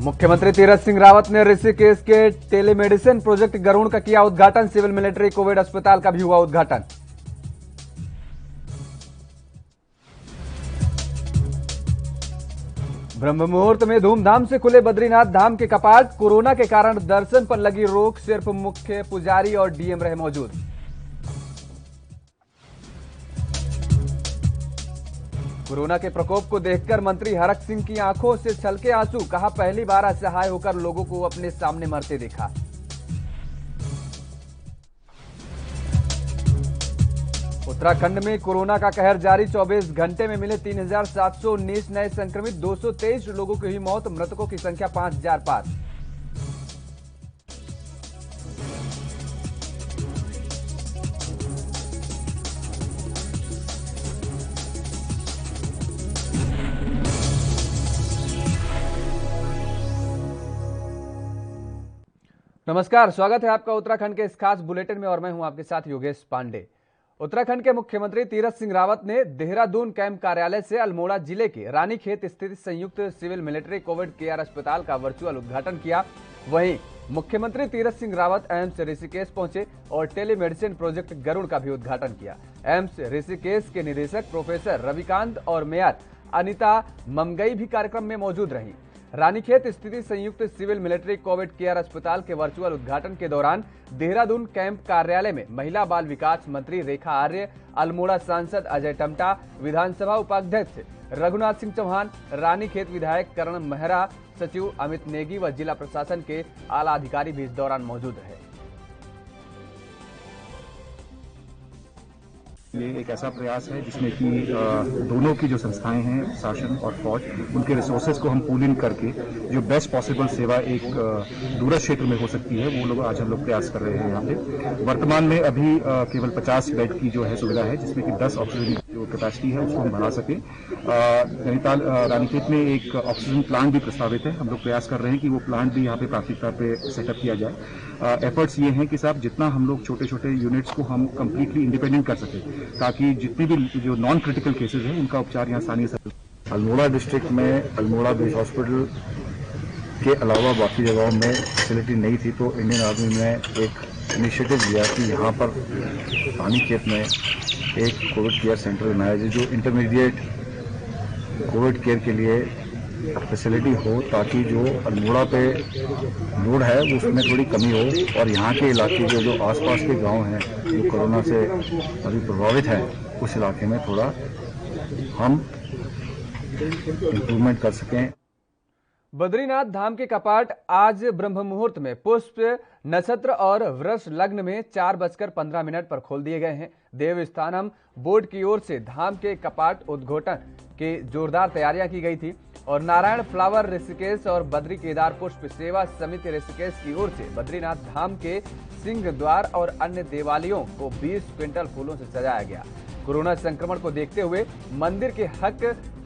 मुख्यमंत्री तीरथ सिंह रावत ने ऋषिकेश के टेलीमेडिसिन प्रोजेक्ट गरुड़ का किया उद्घाटन। सिविल मिलिट्री कोविड अस्पताल का भी हुआ उद्घाटन। ब्रह्म मुहूर्त में धूमधाम से खुले बद्रीनाथ धाम के कपाट। कोरोना के कारण दर्शन पर लगी रोक, सिर्फ मुख्य पुजारी और डीएम रहे मौजूद। कोरोना के प्रकोप को देखकर मंत्री हरक सिंह की आंखों से छलके आंसू। कहा, पहली बार असहाय होकर लोगों को अपने सामने मरते देखा। उत्तराखंड में कोरोना का कहर जारी। 24 घंटे में मिले 3719 नए संक्रमित। 223 लोगों की हुई मौत। मृतकों की संख्या 5000 पार। नमस्कार, स्वागत है आपका उत्तराखंड के इस खास बुलेटिन में और मैं हूं आपके साथ योगेश पांडे। उत्तराखंड के मुख्यमंत्री तीरथ सिंह रावत ने देहरादून कैंप कार्यालय से अल्मोड़ा जिले के रानीखेत स्थित संयुक्त सिविल मिलिट्री कोविड केयर अस्पताल का वर्चुअल उद्घाटन किया। वहीं मुख्यमंत्री तीरथ सिंह रावत एम्स ऋषिकेश पहुंचे और टेलीमेडिसिन प्रोजेक्ट गरुड़ का भी उद्घाटन किया। एम्स ऋषिकेश के निदेशक प्रोफेसर रविकांत और मेयर अनिता ममगई भी कार्यक्रम में मौजूद रहीं। रानीखेत स्थित संयुक्त सिविल मिलिट्री कोविड केयर अस्पताल के वर्चुअल उद्घाटन के दौरान देहरादून कैंप कार्यालय में महिला बाल विकास मंत्री रेखा आर्य, अल्मोड़ा सांसद अजय टमटा, विधानसभा उपाध्यक्ष रघुनाथ सिंह चौहान, रानीखेत विधायक करण मेहरा, सचिव अमित नेगी व जिला प्रशासन के आला अधिकारी भी इस दौरान मौजूद रहे। ये एक ऐसा प्रयास है जिसमें कि दोनों की जो संस्थाएं हैं, शासन और फौज, उनके रिसोर्सेज को हम पूल इन करके जो बेस्ट पॉसिबल सेवा एक दूरस्थ क्षेत्र में हो सकती है, वो लोग आज हम लोग प्रयास कर रहे हैं। यहाँ पे वर्तमान में अभी केवल 50 बेड की जो है सुविधा है, जिसमें कि 10 ऑक्सीजन जो कैपेसिटी है उसको हम बढ़ा सके। नैनीताल रानीखेत में एक ऑक्सीजन प्लांट भी प्रस्तावित है। हम लोग प्रयास कर रहे हैं कि वो प्लांट भी यहाँ पे प्राथमिकता पे सेटअप किया जाए। एफर्ट्स ये हैं कि साहब जितना हम लोग छोटे छोटे यूनिट्स को हम कंप्लीटली इंडिपेंडेंट कर सकें, ताकि जितने भी जो नॉन क्रिटिकल केसेस हैं उनका उपचार यहाँ आसानी से। अल्मोड़ा डिस्ट्रिक्ट में अल्मोड़ा बेस हॉस्पिटल के अलावा बाकी जगहों में फैसिलिटी नहीं थी, तो इंडियन आर्मी ने एक इनिशिएटिव लिया कि यहाँ पर रानीखेत में एक कोविड केयर सेंटर बनाया जाए, जो इंटरमीडिएट कोविड केयर के लिए फैसिलिटी हो, ताकि जो अल्मोड़ा पे लोड है उसमें थोड़ी कमी हो और यहाँ के इलाके के जो आसपास के गांव हैं जो कोरोना से अभी प्रभावित हैं, उस इलाके में थोड़ा हम इम्प्रूवमेंट कर सकें। बद्रीनाथ धाम के कपाट आज ब्रह्म मुहूर्त में पुष्प नक्षत्र और वृष लग्न में 4:15 पर खोल दिए गए हैं। देवस्थानम बोर्ड की ओर से धाम के कपाट उद्घाटन की जोरदार तैयारियां की गई थी और नारायण फ्लावर ऋषिकेश और बद्री केदार पुष्प सेवा समिति ऋषिकेश की ओर से बद्रीनाथ धाम के सिंह द्वार और अन्य देवालयों को 20 क्विंटल फूलों से सजाया गया। कोरोना संक्रमण को देखते हुए मंदिर के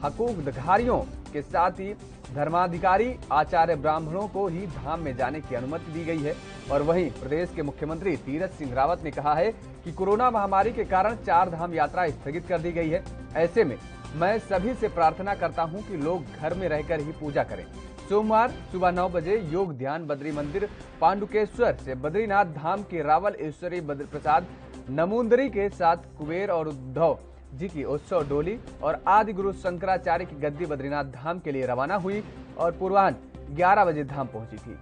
हकूकधारियों के साथ ही धर्माधिकारी आचार्य ब्राह्मणों को ही धाम में जाने की अनुमति दी गई है। और वहीं प्रदेश के मुख्यमंत्री तीरथ सिंह रावत ने कहा है कि कोरोना महामारी के कारण 4 धाम यात्रा स्थगित कर दी गई है। ऐसे में मैं सभी से प्रार्थना करता हूं कि लोग घर में रहकर ही पूजा करें। सोमवार सुबह 9 बजे योग ध्यान बद्री मंदिर पांडुकेश्वर से बद्रीनाथ धाम के रावल ईश्वरी बद्र प्रसाद नमूंदरी के साथ कुबेर और उद्धव जी की उत्सव डोली और आदि गुरु शंकराचार्य की गद्दी बद्रीनाथ धाम के लिए रवाना हुई और पूर्वाह्न 11 बजे धाम पहुंची थी।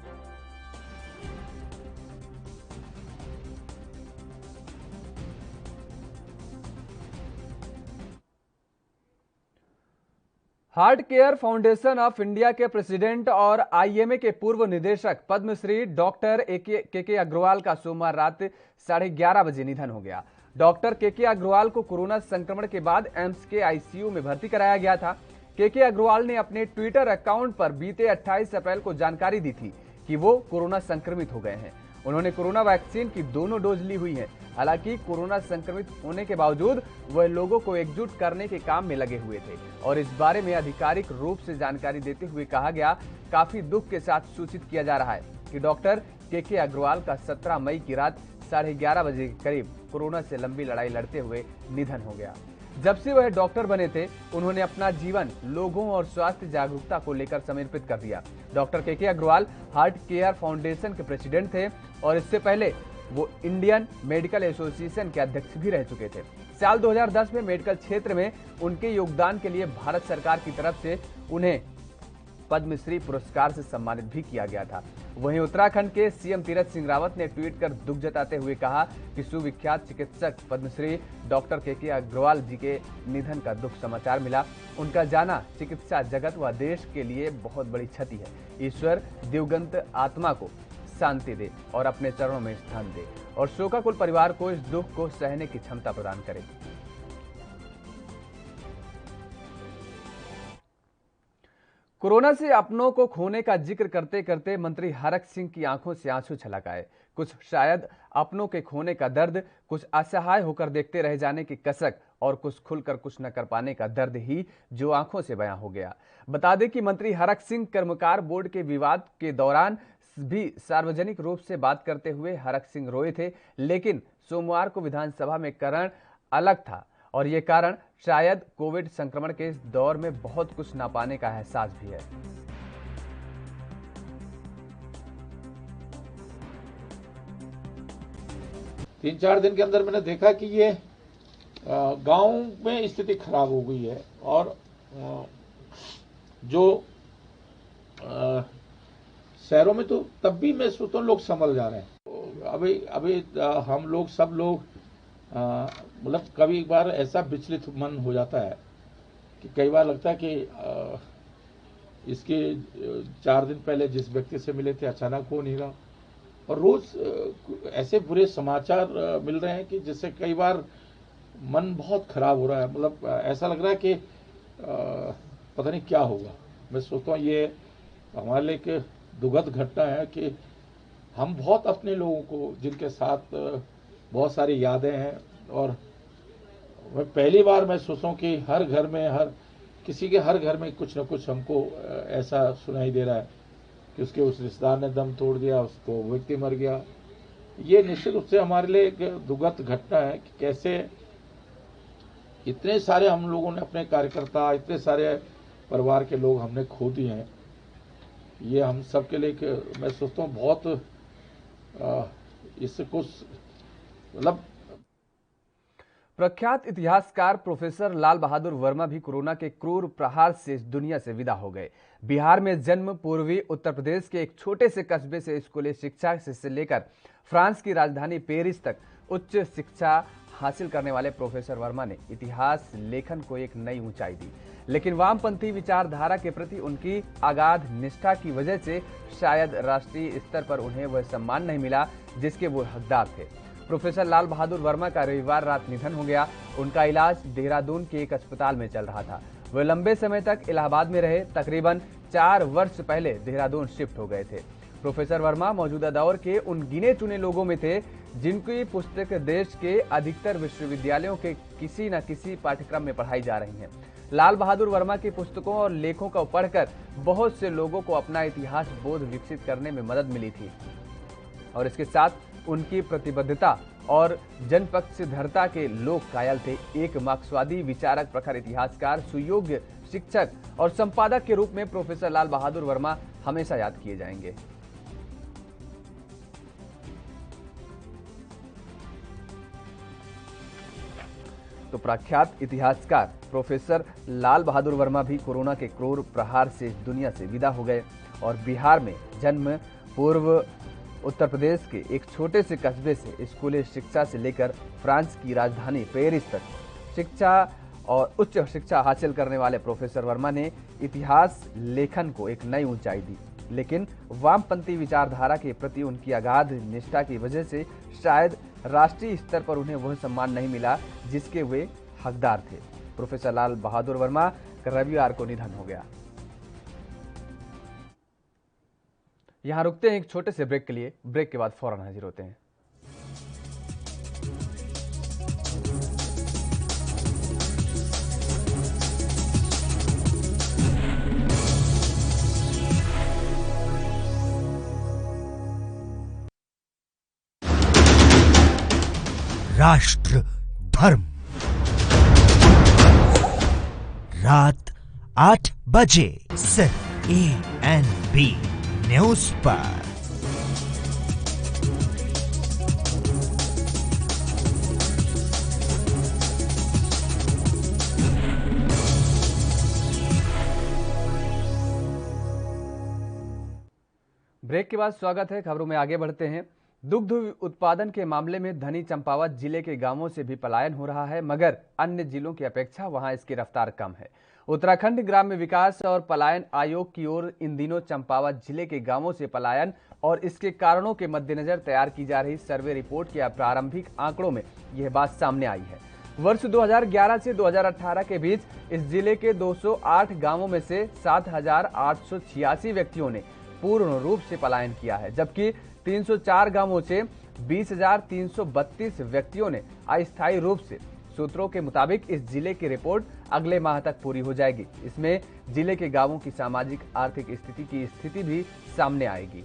Heart care foundation of India के प्रेसिडेंट और आईएमए के पूर्व निदेशक पद्मश्री डॉक्टर के अग्रवाल का सोमवार रात 11:30 बजे निधन हो गया। डॉक्टर के अग्रवाल को कोरोना संक्रमण के बाद एम्स के आईसीयू में भर्ती कराया गया था। के अग्रवाल ने अपने ट्विटर अकाउंट पर बीते 28 अप्रैल को जानकारी दी थी कि वो कोरोना संक्रमित हो गए हैं। उन्होंने कोरोना वैक्सीन की दोनों डोज ली हुई है। हालांकि कोरोना संक्रमित होने के बावजूद वह लोगों को एकजुट करने के काम में लगे हुए थे और इस बारे में आधिकारिक रूप से जानकारी देते हुए कहा गया, काफी दुख के साथ सूचित किया जा रहा है कि डॉक्टर के अग्रवाल का 17 मई की रात 11:30 बजे के करीब कोरोना से लंबी लड़ाई लड़ते हुए निधन हो गया। जब से वह डॉक्टर बने थे, उन्होंने अपना जीवन लोगों और स्वास्थ्य जागरूकता को लेकर समर्पित कर दिया। डॉक्टर के अग्रवाल हार्ट केयर फाउंडेशन के प्रेसिडेंट थे और इससे पहले वो इंडियन मेडिकल एसोसिएशन के अध्यक्ष भी रह चुके थे। साल 2010 में मेडिकल क्षेत्र में उनके योगदान के लिए भारत सरकार की तरफ से उन्हें पद्मश्री पुरस्कार से सम्मानित भी किया गया था। वहीं उत्तराखंड के सीएम तीरथ सिंह रावत ने ट्वीट कर दुख जताते हुए कहा कि सुविख्यात चिकित्सक पद्मश्री डॉक्टर के अग्रवाल जी के निधन का दुख समाचार मिला। उनका जाना चिकित्सा जगत व देश के लिए बहुत बड़ी क्षति है। ईश्वर दिवंगत आत्मा को शांति दे और अपने चरणों में स्थान दे और शोकाकुल परिवार को इस दुख को सहने की क्षमता प्रदान करे। कोरोना से अपनों को खोने का जिक्र करते करते मंत्री हरक सिंह की आंखों से आंसू छलक आए। कुछ शायद अपनों के खोने का दर्द, कुछ असहाय होकर देखते रह जाने की कसक और कुछ खुलकर कुछ न कर पाने का दर्द ही जो आंखों से बयां हो गया। बता दें कि मंत्री हरक सिंह कर्मकार बोर्ड के विवाद के दौरान भी सार्वजनिक रूप से बात करते हुए हरक सिंह रोए थे, लेकिन सोमवार को विधानसभा में कारण अलग था और ये कारण शायद कोविड संक्रमण के इस दौर में बहुत कुछ ना पाने का एहसास भी है। तीन चार दिन के अंदर मैंने देखा कि ये गांव में स्थिति खराब हो गई है और जो शहरों में तो तब भी मैं सोचता हूँ लोग संभल जा रहे हैं। अभी हम लोग सब लोग मतलब कभी एक बार ऐसा विचलित मन हो जाता है कि कई बार लगता है कि इसके 4 दिन पहले जिस व्यक्ति से मिले थे अचानक हो नहीं रहा और रोज ऐसे बुरे समाचार मिल रहे हैं कि जिससे कई बार मन बहुत खराब हो रहा है। मतलब ऐसा लग रहा है कि पता नहीं क्या होगा। मैं सोचता हूँ ये हमारे लिए एक दुखद घटना है कि हम बहुत अपने लोगों को जिनके साथ बहुत सारी यादें हैं और मैं पहली बार मैं सोचता हूँ कि हर घर में किसी के हर घर में कुछ न कुछ हमको ऐसा सुनाई दे रहा है कि उसके उस रिश्तेदार ने दम तोड़ दिया, उसको व्यक्ति मर गया। ये निश्चित रूप से हमारे लिए एक दुखद घटना है कि कैसे इतने सारे हम लोगों ने अपने कार्यकर्ता, इतने सारे परिवार के लोग हमने खो दिए हैं। ये हम सब के लिए मैं सोचता हूँ बहुत इससे कुछ मतलब। प्रख्यात इतिहासकार प्रोफेसर लाल बहादुर वर्मा भी कोरोना के क्रूर प्रहार से इस दुनिया से विदा हो गए। बिहार में जन्म, पूर्वी उत्तर प्रदेश के एक छोटे से कस्बे से स्कूली शिक्षा से लेकर फ्रांस की राजधानी पेरिस तक उच्च शिक्षा हासिल करने वाले प्रोफेसर वर्मा ने इतिहास लेखन को एक नई ऊंचाई दी। लेकिन वामपंथी विचारधारा के प्रति उनकी अगाध निष्ठा की वजह से शायद राष्ट्रीय स्तर पर उन्हें वह सम्मान नहीं मिला जिसके वो हकदार थे। प्रोफेसर लाल बहादुर वर्मा का रविवार रात निधन हो गया। उनका इलाज देहरादून के एक अस्पताल में चल रहा था। वे लंबे समय तक इलाहाबाद में रहे। तकरीबन 4 वर्ष पहले देहरादून शिफ्ट हो गए थे। प्रोफेसर वर्मा मौजूदा दौर के उन गिने चुने लोगों में थे जिनकी पुस्तक देश के अधिकतर विश्वविद्यालयों के किसी न किसी पाठ्यक्रम में पढ़ाई जा रही हैं। लाल बहादुर वर्मा की पुस्तकों और लेखों को पढ़कर बहुत से लोगों को अपना इतिहास बोध विकसित करने में मदद मिली थी और इसके साथ उनकी प्रतिबद्धता और जनपक्षधरता के लोग कायल थे। एक मार्क्सवादी विचारक, प्रखर इतिहासकार, सुयोग्य शिक्षक और संपादक के रूप में प्रोफेसर लाल बहादुर वर्मा हमेशा याद किए जाएंगे। तो प्रख्यात इतिहासकार प्रोफेसर लाल बहादुर वर्मा भी कोरोना के क्रूर प्रहार से इस दुनिया से विदा हो गए और बिहार में जन्म, पूर्व उत्तर प्रदेश के एक छोटे से कस्बे से स्कूली शिक्षा से लेकर फ्रांस की राजधानी पेरिस तक शिक्षा और उच्च शिक्षा हासिल करने वाले प्रोफेसर वर्मा ने इतिहास लेखन को एक नई ऊंचाई दी। लेकिन वामपंथी विचारधारा के प्रति उनकी अगाध निष्ठा की वजह से शायद राष्ट्रीय स्तर पर उन्हें वह सम्मान नहीं मिला जिसके वे हकदार थे। प्रोफेसर लाल बहादुर वर्मा का रविवार को निधन हो गया। यहां रुकते हैं एक छोटे से ब्रेक के लिए। ब्रेक के बाद फौरन हाजिर होते हैं। राष्ट्र धर्म रात 8 बजे सिर्फ ANB न्यूज पर। ब्रेक के बाद स्वागत है। खबरों में आगे बढ़ते हैं। दुग्ध उत्पादन के मामले में धनी चंपावत जिले के गांवों से भी पलायन हो रहा है, मगर अन्य जिलों की अपेक्षा वहां इसकी रफ्तार कम है। उत्तराखंड ग्राम्य विकास और पलायन आयोग की ओर इन दिनों चंपावत जिले के गांवों से पलायन और इसके कारणों के मद्देनजर तैयार की जा रही सर्वे रिपोर्ट के प्रारंभिक आंकड़ों में यह बात सामने आई है। वर्ष 2011 से 2018 के बीच इस जिले के 208 गांवों में से 7,886 व्यक्तियों ने पूर्ण रूप से पलायन किया है, जबकि 304 गांवों से 20,332 व्यक्तियों ने अस्थायी रूप से। सूत्रों के मुताबिक इस जिले की रिपोर्ट अगले माह तक पूरी हो जाएगी। इसमें जिले के गांवों की सामाजिक आर्थिक स्थिति भी सामने आएगी।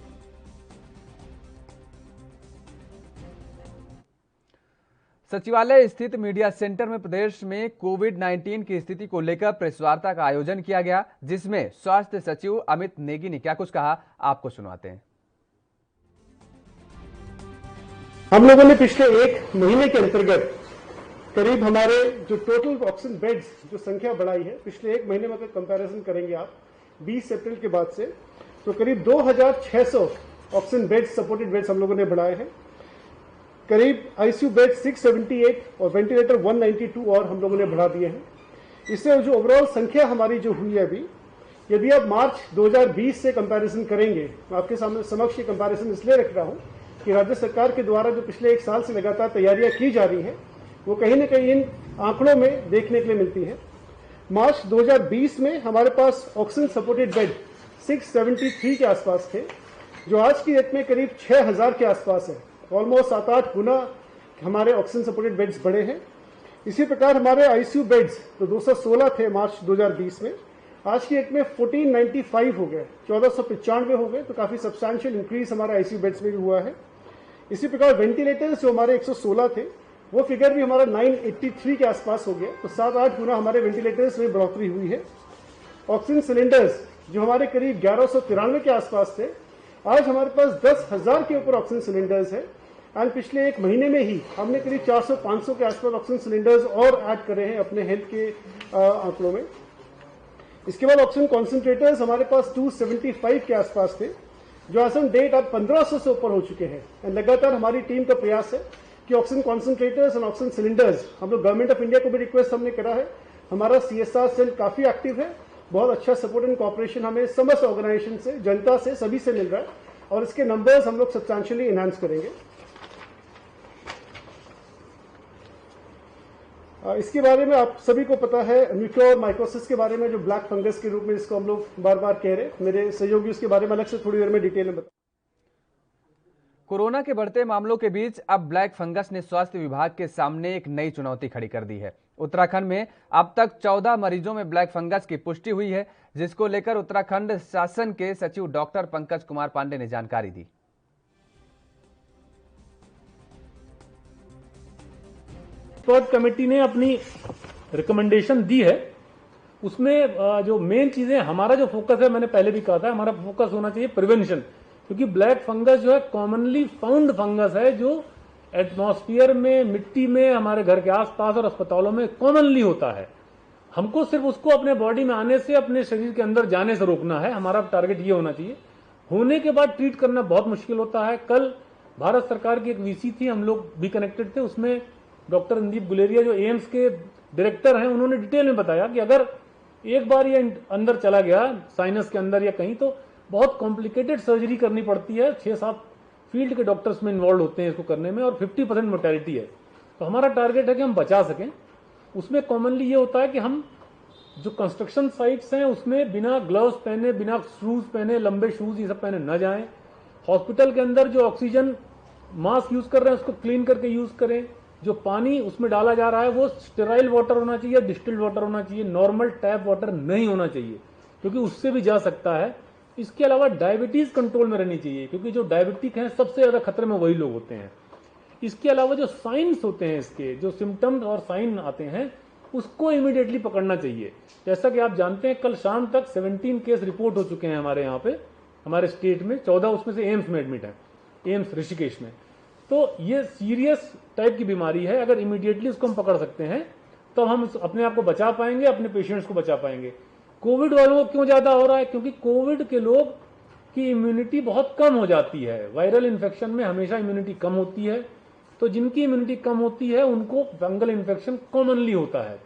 सचिवालय स्थित मीडिया सेंटर में प्रदेश में कोविड-19 की स्थिति को लेकर प्रेस वार्ता का आयोजन किया गया, जिसमें स्वास्थ्य सचिव अमित नेगी ने क्या कुछ कहा, आपको सुनाते हैं। हम लोगों ने पिछले एक महीने के अंतर्गत करीब हमारे जो टोटल ऑक्सीजन बेड्स जो संख्या बढ़ाई है, पिछले एक महीने में अगर कंपैरिजन करेंगे आप 20 अप्रैल के बाद से, तो करीब 2,600 ऑक्सीजन बेड्स, सपोर्टेड बेड्स हम लोगों ने बढ़ाए हैं। करीब आईसीयू बेड 678 और वेंटिलेटर 192 और हम लोगों ने बढ़ा दिए हैं। इससे जो ओवरऑल संख्या हमारी जो हुई है अभी, यदि आप मार्च 2020 से कंपैरिजन करेंगे, मैं आपके सामने समक्ष ये कंपैरिजन इसलिए रख रहा हूं कि राज्य सरकार के द्वारा जो पिछले एक साल से लगातार तैयारियां की जा रही हैं, वो कहीं न कहीं इन आंकड़ों में देखने के लिए मिलती है। मार्च 2020 में हमारे पास ऑक्सीजन सपोर्टेड बेड 673 के आसपास थे, जो आज की डेट में करीब 6,000 के आसपास है। ऑलमोस्ट 7-8 गुना हमारे ऑक्सीजन सपोर्टेड बेड्स बढ़े हैं। इसी प्रकार हमारे आईसीयू बेड्स तो 216 थे मार्च 2020 में, आज की डेट में 1495 हो गए, 1495 हो गए, तो काफी सब्सटैंशियल इंक्रीज हमारे आईसीयू बेड्स में भी हुआ है। इसी प्रकार वेंटिलेटर्स जो हमारे 116 थे, वो फिगर भी हमारा 983 के आसपास हो गया, तो 7-8 गुना हमारे वेंटिलेटर्स में बढ़ोतरी हुई है। ऑक्सीजन सिलेंडर्स जो हमारे करीब 1193 के आसपास थे, आज हमारे पास 10,000 के ऊपर ऑक्सीजन सिलेंडर्स है। एंड पिछले एक महीने में ही हमने करीब 400-500 के आसपास ऑक्सीजन सिलेंडर्स और ऐड करे हैं अपने हेल्थ के आंकड़ों में। इसके बाद ऑक्सीजन कॉन्सेंट्रेटर्स हमारे पास 275 के आसपास थे, जो आज हम डेट अब 1,500 से ऊपर हो चुके हैं। एंड लगातार हमारी टीम का प्रयास है कि oxygen concentrators and oxygen cylinders, हम लोग गवर्नमेंट ऑफ इंडिया को भी रिक्वेस्ट हमने करा है। हमारा CSR सेल काफी एक्टिव है, बहुत अच्छा सपोर्ट एंड कॉपरेशन हमें समस्त ऑर्गेनाइजेशन से, जनता से, सभी से मिल रहा है, और इसके नंबर्स हम लोग सब्सटैंशियली एनहांस करेंगे। इसके बारे में आप सभी को पता है, म्यूकोर माइकोसिस के बारे में, जो ब्लैक फंगस के रूप में जिसको हम लोग बार बार कह रहे, मेरे सहयोगी उसके बारे में अलग से थोड़ी देर में डिटेल में बता। कोरोना के बढ़ते मामलों के बीच अब ब्लैक फंगस ने स्वास्थ्य विभाग के सामने एक नई चुनौती खड़ी कर दी है। उत्तराखंड में अब तक 14 मरीजों में ब्लैक फंगस की पुष्टि हुई है, जिसको लेकर उत्तराखंड शासन के सचिव डॉक्टर पंकज कुमार पांडे ने जानकारी दी। एक्सपर्ट कमेटी ने अपनी रिकमेंडेशन दी है, उसमें जो मेन चीजें, हमारा जो फोकस है, मैंने पहले भी कहा था, हमारा फोकस होना चाहिए प्रिवेंशन, क्योंकि ब्लैक फंगस जो है कॉमनली फाउंड फंगस है, जो एटमॉस्फेयर में, मिट्टी में, हमारे घर के आसपास और अस्पतालों में कॉमनली होता है। हमको सिर्फ उसको अपने बॉडी में आने से, अपने शरीर के अंदर जाने से रोकना है, हमारा टारगेट ये होना चाहिए। होने के बाद ट्रीट करना बहुत मुश्किल होता है। कल भारत सरकार की एक VC थी, हम लोग भी कनेक्टेड थे, उसमें डॉक्टर रणदीप गुलेरिया जो एम्स के डायरेक्टर हैं, उन्होंने डिटेल में बताया कि अगर एक बार ये अंदर चला गया, साइनस के अंदर या कहीं, तो बहुत कॉम्प्लिकेटेड सर्जरी करनी पड़ती है। 6-7 फील्ड के डॉक्टर्स में इन्वॉल्व होते हैं इसको करने में, और 50% मोर्टेलिटी है। तो हमारा टारगेट है कि हम बचा सकें। उसमें कॉमनली ये होता है कि हम जो कंस्ट्रक्शन साइट्स हैं उसमें बिना ग्लव्स पहने, बिना शूज पहने, लंबे शूज ये सब पहने न जाएं। हॉस्पिटल के अंदर जो ऑक्सीजन मास्क यूज कर रहे हैं उसको क्लीन करके यूज करें। जो पानी उसमें डाला जा रहा है वो स्टेराइल वाटर होना चाहिए, डिस्टिल्ड वाटर होना चाहिए, नॉर्मल टैप वाटर नहीं होना चाहिए, क्योंकि उससे भी जा सकता है। इसके अलावा डायबिटीज कंट्रोल में रहनी चाहिए, क्योंकि जो डायबिटिक हैं सबसे ज्यादा खतरे में वही लोग होते हैं। इसके अलावा जो साइंस होते हैं, इसके जो सिम्टम्स और साइन आते हैं, उसको इमीडिएटली पकड़ना चाहिए। जैसा कि आप जानते हैं, कल शाम तक 17 केस रिपोर्ट हो चुके हैं हमारे यहाँ पे, हमारे स्टेट में। 14 उसमें से एम्स में एडमिट है, एम्स ऋषिकेश में। तो ये सीरियस टाइप की बीमारी है, अगर इमीडिएटली उसको हम पकड़ सकते हैं तो हम अपने आप को बचा पाएंगे, अपने पेशेंट्स को बचा पाएंगे। कोविड वालों को क्यों ज्यादा हो रहा है? क्योंकि कोविड के लोग की इम्यूनिटी बहुत कम हो जाती है। वायरल इन्फेक्शन में हमेशा इम्यूनिटी कम होती है, तो जिनकी इम्यूनिटी कम होती है उनको फंगल इन्फेक्शन कॉमनली होता है।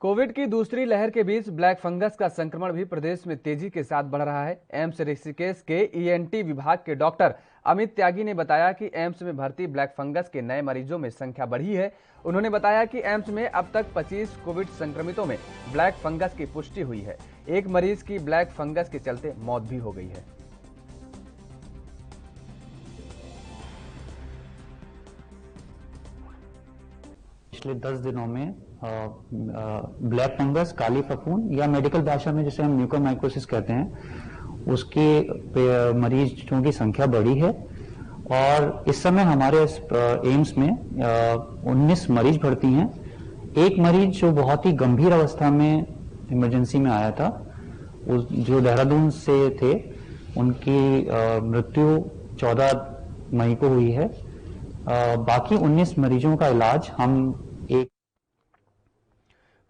कोविड की दूसरी लहर के बीच ब्लैक फंगस का संक्रमण भी प्रदेश में तेजी के साथ बढ़ रहा है। एम्स ऋषिकेश के ईएनटी विभाग के डॉक्टर अमित त्यागी ने बताया कि एम्स में भर्ती ब्लैक फंगस के नए मरीजों में संख्या बढ़ी है। उन्होंने बताया कि एम्स में अब तक 25 कोविड संक्रमितों में ब्लैक फंगस की पुष्टि हुई है। एक मरीज की ब्लैक फंगस के चलते मौत भी हो गई है। पिछले 10 दिनों में ब्लैक फंगस, काली फफूंद या मेडिकल भाषा में जिसे हम म्यूकोमाइकोसिस कहते हैं, उसके मरीजों की संख्या बढ़ी है। और इस समय हमारे एम्स में 19 मरीज भर्ती हैं। एक मरीज जो बहुत ही गंभीर अवस्था में इमरजेंसी में आया था, जो देहरादून से थे, उनकी मृत्यु 14 मई को हुई है। बाकी 19 मरीजों का इलाज हम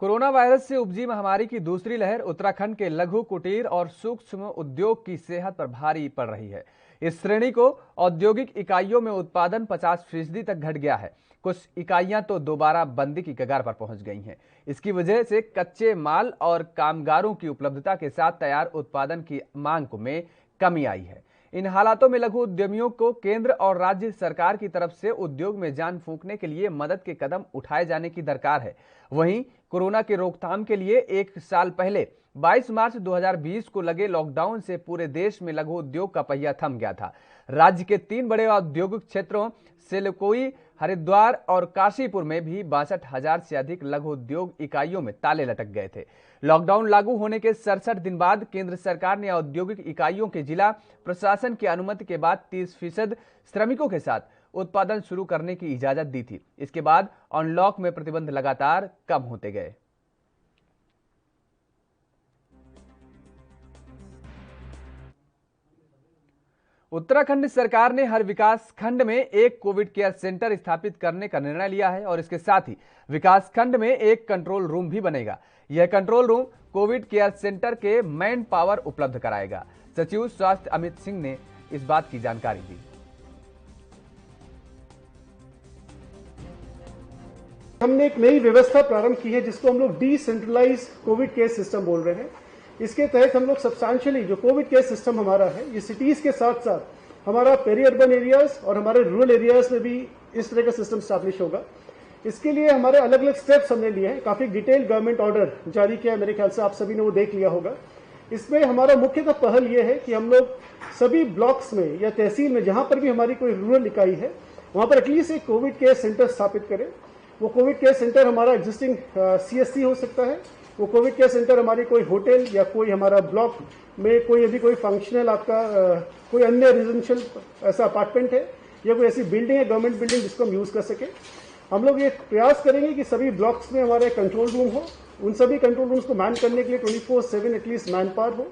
कोरोना वायरस से उपजी महामारी की दूसरी लहर उत्तराखंड के लघु, कुटीर और सूक्ष्म उद्योग की सेहत पर भारी पड़ रही है। इस श्रेणी को औद्योगिक इकाइयों में उत्पादन 50% तक घट गया है। कुछ इकाइयां तो दोबारा बंदी की कगार पर पहुंच गई हैं। इसकी वजह से कच्चे माल और कामगारों की उपलब्धता के साथ तैयार उत्पादन की मांग में कमी आई है। इन हालातों में लघु उद्यमियों को केंद्र और राज्य सरकार की तरफ से उद्योग में जान फूंकने के लिए मदद के कदम उठाए जाने की दरकार है। वहीं कोरोना के रोकथाम के लिए एक साल पहले 22 मार्च 2020 को लगे लॉकडाउन से पूरे देश में लघु उद्योग का पहिया थम गया था। राज्य के 3 बड़े औद्योगिक क्षेत्रों सिलकोई, हरिद्वार और काशीपुर में भी 62,000 से अधिक लघु उद्योग इकाइयों में ताले लटक गए थे। लॉकडाउन लागू होने के 67 दिन बाद केंद्र सरकार ने औद्योगिक इकाइयों के जिला प्रशासन की अनुमति के बाद 30% श्रमिकों के साथ उत्पादन शुरू करने की इजाजत दी थी। इसके बाद अनलॉक में प्रतिबंध लगातार कम होते गए। उत्तराखंड सरकार ने हर विकास खंड में एक कोविड केयर सेंटर स्थापित करने का निर्णय लिया है और इसके साथ ही विकास खंड में एक कंट्रोल रूम भी बनेगा। यह control room Covid care centre के मैन पावर उपलब्ध कराएगा। सचिव स्वास्थ्य अमित सिंह ने इस बात की जानकारी दी। हमने एक नई व्यवस्था प्रारंभ की है जिसको हम लोग डिसेंट्रलाइज कोविड केयर सिस्टम बोल रहे हैं। इसके तहत हम लोग सब्सटेंशियली जो कोविड केयर सिस्टम हमारा है, ये सिटीज के साथ साथ हमारा पेरी अर्बन एरियाज और हमारे रूरल एरियाज में भी इस तरह का सिस्टम स्टैब्लिश होगा। इसके लिए हमारे अलग अलग स्टेप्स हमने लिए हैं। काफी डिटेल गवर्नमेंट ऑर्डर जारी किया है, मेरे ख्याल से आप सभी ने वो देख लिया होगा। इसमें हमारा मुख्यतः पहल ये है कि हम लोग सभी ब्लॉक्स में या तहसील में जहां पर भी हमारी कोई रूरल इकाई है, वहां पर एटलीस्ट एक कोविड केयर सेंटर स्थापित करें। वो कोविड केयर सेंटर हमारा एग्जिस्टिंग CSC हो सकता है, वो कोविड केयर सेंटर हमारी कोई होटल या कोई हमारा ब्लॉक में कोई यदि कोई फंक्शनल आपका कोई अन्य रेजिडेंशियल ऐसा अपार्टमेंट है या कोई ऐसी बिल्डिंग है, गवर्नमेंट बिल्डिंग, जिसको हम यूज कर सके। हम लोग ये प्रयास करेंगे कि सभी ब्लॉक्स में हमारे कंट्रोल रूम हो। उन सभी कंट्रोल रूम्स को मैन करने के लिए 24/7 एटलीस्ट मैन पावर हो।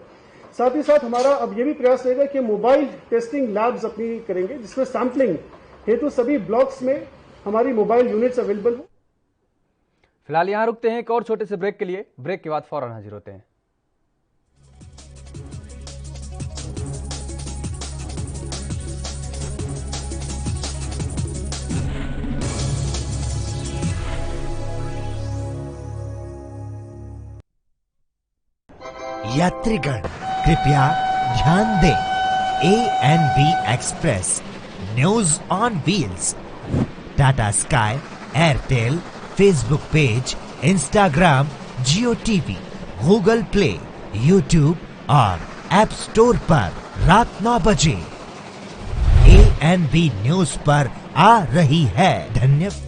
साथ ही साथ हमारा अब ये भी प्रयास रहेगा कि मोबाइल टेस्टिंग लैब्स अपनी करेंगे, जिसमें सैंपलिंग हेतु सभी ब्लॉक्स में हमारी मोबाइल यूनिट्स अवेलेबल हो। फिलहाल यहां रुकते हैं एक और छोटे से ब्रेक के लिए। ब्रेक के बाद फौरन हाजिर होते हैं। यात्रीगण कृपया ध्यान दें, ANB express news on wheels Tata sky, Airtel, Facebook page, Instagram, Jio TV, Google play, YouTube और ऐप स्टोर पर रात 9 बजे ANB न्यूज पर आ रही है। धन्यवाद।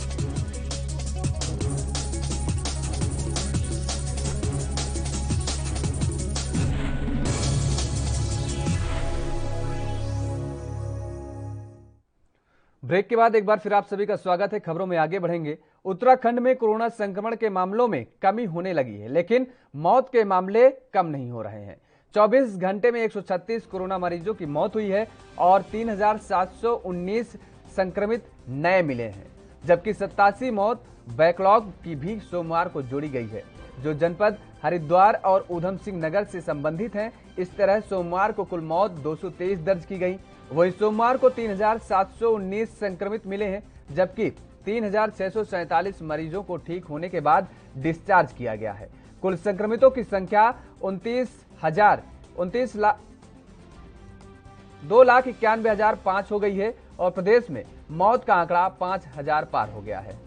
ब्रेक के बाद एक बार फिर आप सभी का स्वागत है। खबरों में आगे बढ़ेंगे। उत्तराखंड में कोरोना संक्रमण के मामलों में कमी होने लगी है, लेकिन मौत के मामले कम नहीं हो रहे हैं। 24 घंटे में 136 कोरोना मरीजों की मौत हुई है और 3,719 संक्रमित नए मिले हैं, जबकि 87 मौत बैकलॉग की भी सोमवार को जोड़ी गई है, जो जनपद हरिद्वार और ऊधम सिंह नगर से संबंधित हैं। इस तरह सोमवार को कुल मौत 223 दर्ज की गई। वहीं सोमवार को 3,719 संक्रमित मिले हैं, जबकि 3,647 मरीजों को ठीक होने के बाद डिस्चार्ज किया गया है। कुल संक्रमितों की संख्या 2,91,500 हो गई है और प्रदेश में मौत का आंकड़ा 5,000 पार हो गया है।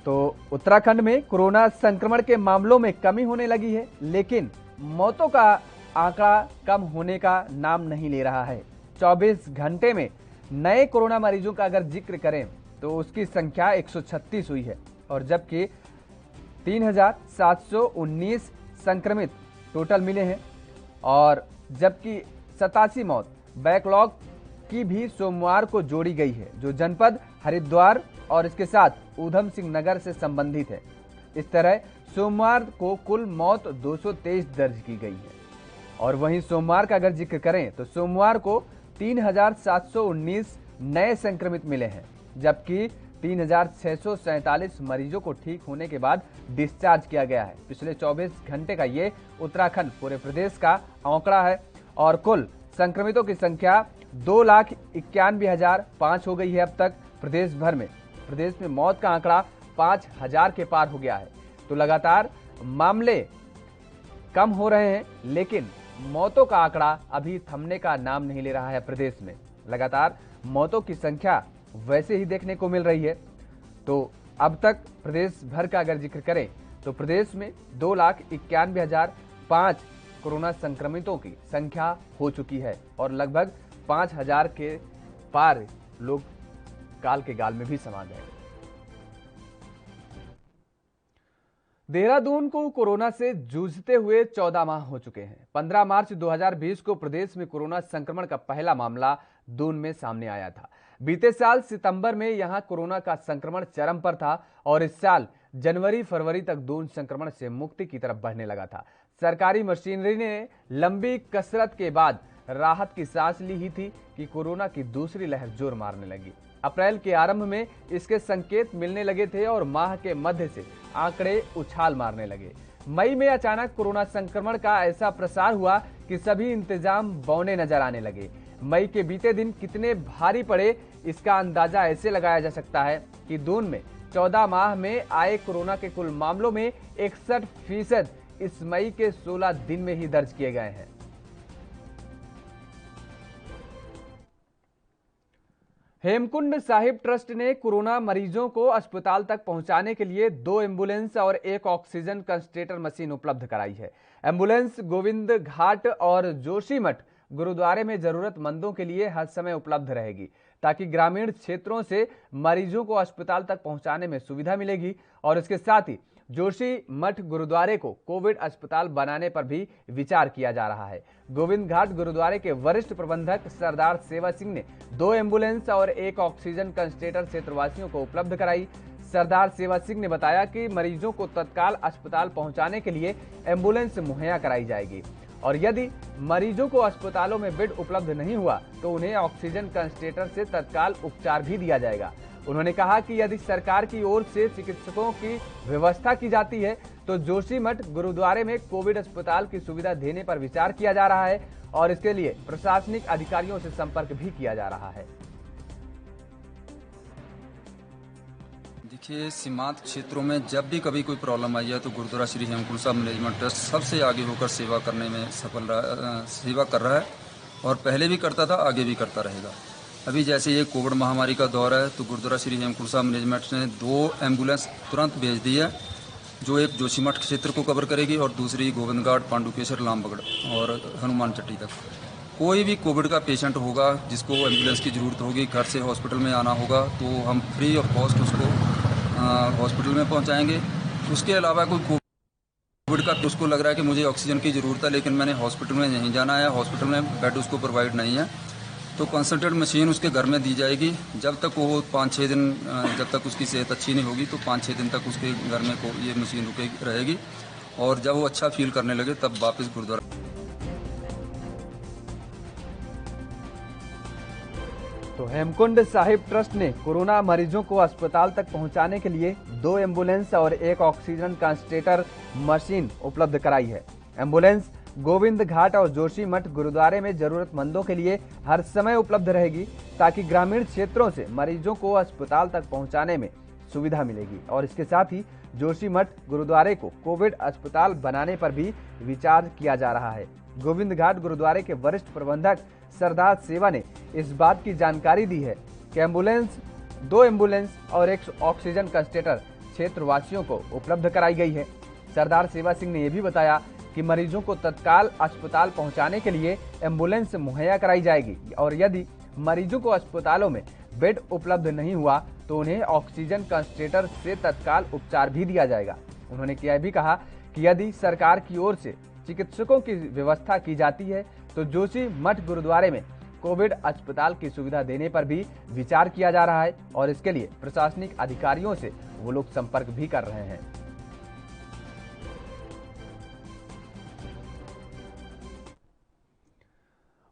तो उत्तराखंड में कोरोना संक्रमण के मामलों में कमी होने लगी है, लेकिन मौतों का आंकड़ा कम होने का नाम नहीं ले रहा है। 24 घंटे में नए कोरोना मरीजों का अगर जिक्र करें तो उसकी संख्या 136 हुई है और जबकि 3,719 संक्रमित टोटल मिले हैं और जबकि 87 मौत बैकलॉग की भी सोमवार को जोड़ी गई है, जो जनपद हरिद्वार और इसके साथ ऊधम सिंह नगर से संबंधित है। इस तरह सोमवार को कुल मौत 223 दर्ज की गई है और वहीं सोमवार का अगर जिक्र करें तो सोमवार को 3,719 नए संक्रमित मिले हैं, जबकि 3,647 मरीजों को ठीक होने के बाद डिस्चार्ज किया गया है। पिछले 24 घंटे का ये उत्तराखंड पूरे प्रदेश का आंकड़ा है और कुल संक्रमितों की संख्या 2,91,500 हो गई है। अब तक प्रदेश भर में मौत का आंकड़ा 5,000 के पार हो गया है। तो लगातार मामले कम हो रहे हैं, लेकिन मौतों का आंकड़ा अभी थमने का नाम नहीं ले रहा है। प्रदेश में लगातार मौतों की संख्या वैसे ही देखने को मिल रही है। तो अब तक प्रदेश भर का अगर जिक्र करें तो प्रदेश में 2,91,500 कोरोना संक्रमितों की संख्या हो चुकी है और लगभग 5,000 के पार लोग काल के गाल में भी समा गए। देहरादून को कोरोना से जूझते हुए 14 माह हो चुके हैं। 15 मार्च 2020 को प्रदेश में कोरोना संक्रमण का पहला मामला दून में सामने आया था। बीते साल सितंबर में यहां कोरोना का संक्रमण चरम पर था और इस साल जनवरी फरवरी तक दून संक्रमण से मुक्ति की तरफ बढ़ने लगा था। सरकारी मशीनरी ने लंबी कसरत के बाद राहत की सांस ली ही थी कि कोरोना की दूसरी लहर जोर मारने लगी। अप्रैल के आरंभ में इसके संकेत मिलने लगे थे और माह के मध्य से आंकड़े उछाल मारने लगे। मई में अचानक कोरोना संक्रमण का ऐसा प्रसार हुआ कि सभी इंतजाम बौने नजर आने लगे। मई के बीते दिन कितने भारी पड़े, इसका अंदाजा ऐसे लगाया जा सकता है कि दून में 14 माह में आए कोरोना के कुल मामलों में 61% इस मई के 16 दिन में ही दर्ज किए गए हैं। हेमकुंड साहिब ट्रस्ट ने कोरोना मरीजों को अस्पताल तक पहुंचाने के लिए 2 एम्बुलेंस और 1 ऑक्सीजन कंसंट्रेटर मशीन उपलब्ध कराई है। एम्बुलेंस गोविंद घाट और जोशीमठ गुरुद्वारे में जरूरतमंदों के लिए हर समय उपलब्ध रहेगी, ताकि ग्रामीण क्षेत्रों से मरीजों को अस्पताल तक पहुंचाने में सुविधा मिलेगी और इसके साथ ही जोशीमठ गुरुद्वारे को कोविड अस्पताल बनाने पर भी विचार किया जा रहा है। गोविंद घाट गुरुद्वारे के वरिष्ठ प्रबंधक सरदार सेवा सिंह ने 2 एम्बुलेंस और 1 ऑक्सीजन कंसंट्रेटर क्षेत्रवासियों को उपलब्ध कराई। सरदार सेवा सिंह ने बताया कि मरीजों को तत्काल अस्पताल पहुंचाने के लिए एम्बुलेंस मुहैया कराई जाएगी और यदि मरीजों को अस्पतालों में बेड उपलब्ध नहीं हुआ तो उन्हें ऑक्सीजन कंसंट्रेटर से तत्काल उपचार भी दिया जाएगा। उन्होंने कहा कि यदि सरकार की ओर से चिकित्सकों की व्यवस्था की जाती है तो जोशीमठ गुरुद्वारे में कोविड अस्पताल की सुविधा देने पर विचार किया जा रहा है और इसके लिए प्रशासनिक अधिकारियों से संपर्क भी किया जा रहा है। देखिए, सीमांत क्षेत्रों में जब भी कभी कोई प्रॉब्लम आई है तो गुरुद्वारा श्री हेमकुंड साहिब मैनेजमेंट ट्रस्ट सबसे आगे होकर सेवा करने में सेवा कर रहा है और पहले भी करता था, आगे भी करता रहेगा। अभी जैसे ये कोविड महामारी का दौर है तो गुरुद्वारा श्री हेमकुंड साहिब मैनेजमेंट ने 2 एम्बुलेंस तुरंत भेज दी है, जो एक जोशीमठ क्षेत्र को कवर करेगी और दूसरी गोविंदघाट, पांडुकेश्वर, लामबगड़ और हनुमान चट्टी तक। कोई भी कोविड का पेशेंट होगा जिसको एम्बुलेंस की ज़रूरत होगी, घर से हॉस्पिटल में आना होगा, तो हम फ्री ऑफ कॉस्ट उसको हॉस्पिटल में पहुंचाएंगे। उसके अलावा कोई कोविड कोविड का, तो उसको लग रहा है कि मुझे ऑक्सीजन की ज़रूरत है, लेकिन मैंने हॉस्पिटल में नहीं जाना है, हॉस्पिटल में बेड उसको प्रोवाइड नहीं है, तो कंसंट्रेट मशीन उसके घर में दी जाएगी। जब तक वो 5-6 दिन, जब तक उसकी सेहत अच्छी नहीं होगी, तो 5-6 दिन तक उसके घर में ये मशीन रुकेगी रहेगी, और जब वो अच्छा फील करने लगे तब वापस गुरुद्वारा। तो हेमकुंड साहिब ट्रस्ट ने कोरोना मरीजों को अस्पताल तक पहुंचाने के लिए 2 एम्बुलेंस और 1 ऑक्सीजन कंसंट्रेटर मशीन उपलब्ध कराई है। एम्बुलेंस गोविंद घाट और जोशी मठ गुरुद्वारे में जरूरतमंदों के लिए हर समय उपलब्ध रहेगी, ताकि ग्रामीण क्षेत्रों से मरीजों को अस्पताल तक पहुंचाने में सुविधा मिलेगी। और इसके साथ ही जोशी मठ गुरुद्वारे को कोविड अस्पताल बनाने पर भी विचार किया जा रहा है। गोविंद घाट गुरुद्वारे के वरिष्ठ प्रबंधक सरदार सेवा ने इस बात की जानकारी दी है कि 2 एम्बुलेंस और 1 ऑक्सीजन कंसंट्रेटर क्षेत्रवासियों को उपलब्ध कराई गई है। सरदार सेवा सिंह ने यह भी बताया कि मरीजों को तत्काल अस्पताल पहुंचाने के लिए एम्बुलेंस मुहैया कराई जाएगी, और यदि मरीजों को अस्पतालों में बेड उपलब्ध नहीं हुआ तो उन्हें ऑक्सीजन कंसंट्रेटर से तत्काल उपचार भी दिया जाएगा। उन्होंने यह भी कहा कि यदि सरकार की ओर से चिकित्सकों की व्यवस्था की जाती है तो जोशी मठ गुरुद्वारे में कोविड अस्पताल की सुविधा देने पर भी विचार किया जा रहा है, और इसके लिए प्रशासनिक अधिकारियों से वो लोग संपर्क भी कर रहे हैं।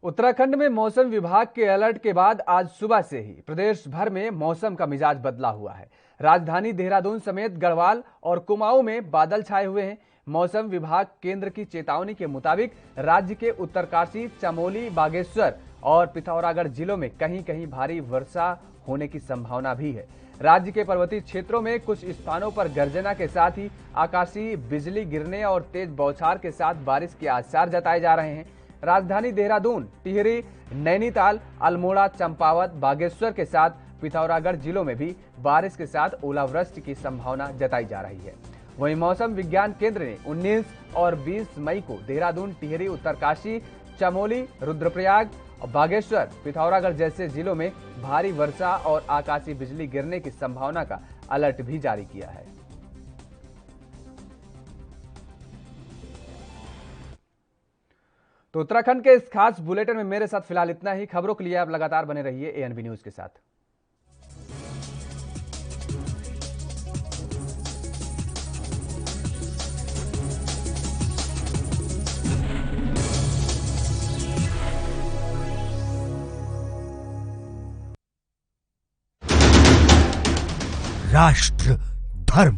उत्तराखंड में मौसम विभाग के अलर्ट के बाद आज सुबह से ही प्रदेश भर में मौसम का मिजाज बदला हुआ है। राजधानी देहरादून समेत गढ़वाल और कुमाऊं में बादल छाए हुए हैं। मौसम विभाग केंद्र की चेतावनी के मुताबिक राज्य के उत्तरकाशी, चमोली, बागेश्वर और पिथौरागढ़ जिलों में कहीं कहीं भारी वर्षा होने की संभावना भी है। राज्य के पर्वतीय क्षेत्रों में कुछ स्थानों पर गर्जना के साथ ही आकाशीय बिजली गिरने और तेज बौछार के साथ बारिश के आसार जताए जा रहे हैं। राजधानी देहरादून, टिहरी, नैनीताल, अल्मोड़ा, चंपावत, बागेश्वर के साथ पिथौरागढ़ जिलों में भी बारिश के साथ ओलावृष्टि की संभावना जताई जा रही है। वहीं मौसम विज्ञान केंद्र ने 19 और 20 मई को देहरादून, टिहरी, उत्तरकाशी, चमोली, रुद्रप्रयाग, बागेश्वर, पिथौरागढ़ जैसे जिलों में भारी वर्षा और आकाशीय बिजली गिरने की संभावना का अलर्ट भी जारी किया है। तो उत्तराखंड के इस खास बुलेटिन में मेरे साथ फिलहाल इतना ही। खबरों के लिए आप लगातार बने रहिए एएनबी न्यूज के साथ। राष्ट्र धर्म